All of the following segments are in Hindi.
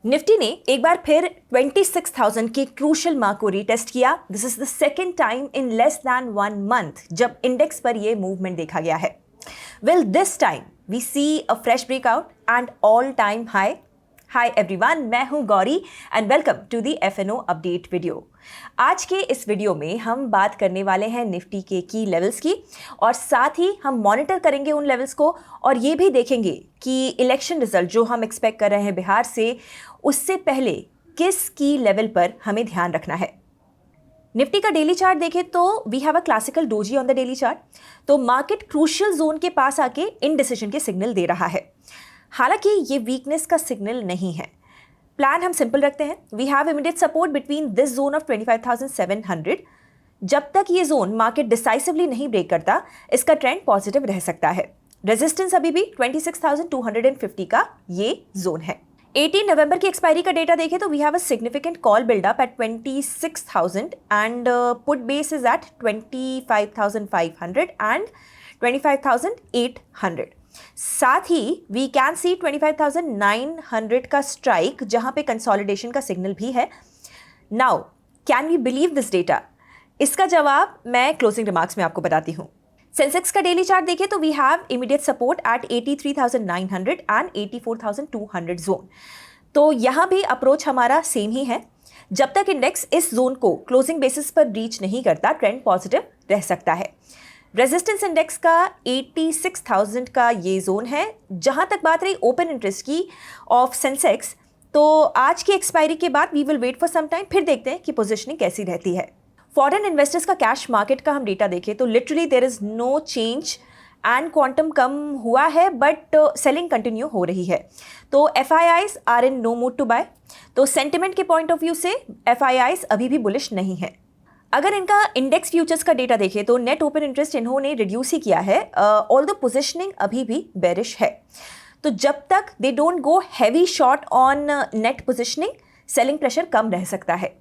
निफ्टी ने एक बार फिर 26,000 की क्रूशल मार्क को रीटेस्ट किया। This is the second time in less than 1 month जब इंडेक्स पर यह मूवमेंट देखा गया है। Well this time we see a fresh breakout and all time high. Hi everyone, मैं हूं Gauri and welcome to the FnO update video. आज के इस वीडियो में हम बात करने वाले हैं निफ्टी के की लेवल्स की और साथ ही हम मॉनिटर करेंगे उन लेवल्स को और ये भी देखेंगे कि इलेक्शन रिजल्ट जो हम एक्सपेक्ट कर रहे हैं बिहार से, उससे पहले किस की लेवल पर हमें ध्यान रखना है। निफ्टी का डेली चार्ट देखें तो we have a classical doji on the daily chart. तो मार्केट क्रूशियल जोन के पास आके इनडिसीजन के सिग्नल दे रहा है। हालांकि ये वीकनेस का सिग्नल नहीं है। प्लान हम सिंपल रखते हैं। We have immediate support between this zone of 25,700। जब तक ये जोन मार्केट डिसाइसिवली नहीं ब्रेक करता, इसका ट्रेंड पॉजिटिव रह सकता है। रेजिस्टेंस अभी भी 26,250 का ये जोन है। 18 नवंबर की एक्सपायरी का डेटा देखें तो we have a significant call buildup at 26,000 and put base is at 25,500 and 25,800। साथ ही वी कैन सी 25,900 का स्ट्राइक, जहां पे कंसोलिडेशन का सिग्नल भी है। Now can we believe this data? इसका जवाब मैं क्लोजिंग रिमार्क्स में आपको बताती हूं। सेंसेक्स का डेली चार्ट देखें तो we have immediate support at 83,900 and 84,200 zone. तो यहां भी अप्रोच हमारा सेम ही है। जब तक इंडेक्स इस जोन को क्लोजिंग बेसिस पर ब्रीच नहीं करता, ट्रेंड पॉजिटिव रह सकता है। रेजिस्टेंस इंडेक्स का 86,000 का ये जोन है। जहां तक बात रही ओपन इंटरेस्ट की ऑफ सेंसेक्स, तो आज की एक्सपायरी के बाद we will wait for some time, फिर देखते हैं कि पोजीशनिंग कैसी रहती है। फॉरेन इन्वेस्टर्स का कैश मार्केट का हम डेटा देखें तो literally there is no change and quantum कम हुआ है, बट सेलिंग कंटिन्यू हो रही है। तो FIIs are in no mood to buy. तो सेंटिमेंट के पॉइंट ऑफ व्यू से FIIs अभी भी बुलिश नहीं है। अगर इनका इंडेक्स फ्यूचर्स का डेटा देखें तो नेट ओपन इंटरेस्ट इन्होंने रिड्यूस ही किया है, ऑल्दो पोजीशनिंग अभी भी बेरिश है। तो जब तक they don't go heavy short on net positioning, selling pressure कम रह सकता है।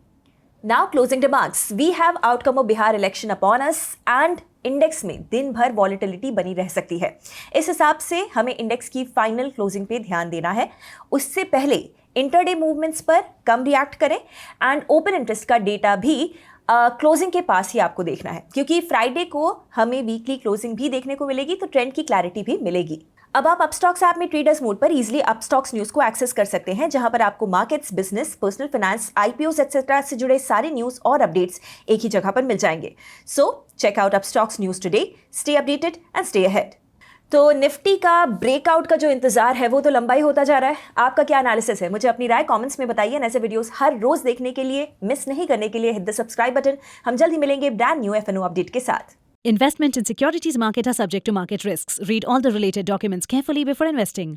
Now closing remarks. We have outcome of Bihar election upon us and index में दिन भर वॉलेटिलिटी बनी रह सकती है। इस हिसाब से हमें इंडेक्स की फाइनल क्लोजिंग पे ध्यान देना है। उससे पहले इंटरडे मूवमेंट्स पर कम रिएक्ट करें एंड ओपन इंटरेस्ट का डेटा भी क्लोजिंग के पास ही आपको देखना है, क्योंकि फ्राइडे को हमें वीकली क्लोजिंग भी देखने को मिलेगी, तो ट्रेंड की क्लैरिटी भी मिलेगी। अब आप अपस्टॉक्स ऐप में ट्रेडर्स मोड पर इजीली अपस्टॉक्स न्यूज़ को एक्सेस कर सकते हैं, जहां पर आपको markets, business, personal finance, IPOs etcetera से जुड़े सारे न्यूज़ और अपडेट्स एक ही जगह पर मिल जाएंगे। So check out Upstox news today, stay updated and stay ahead. तो निफ्टी का ब्रेकआउट का जो इंतजार है वो तो लंबा ही होता जा रहा है। आपका क्या एनालिसिस है? मुझे अपनी राय कमेंट्स में बताइए। ऐसे वीडियोस हर रोज देखने के लिए, मिस नहीं करने के लिए हिट द सब्सक्राइब बटन। हम जल्द ही मिलेंगे ब्रांड न्यू FNO अपडेट के साथ। Investment in securities market are subject to market risks. Read all the related documents carefully before investing.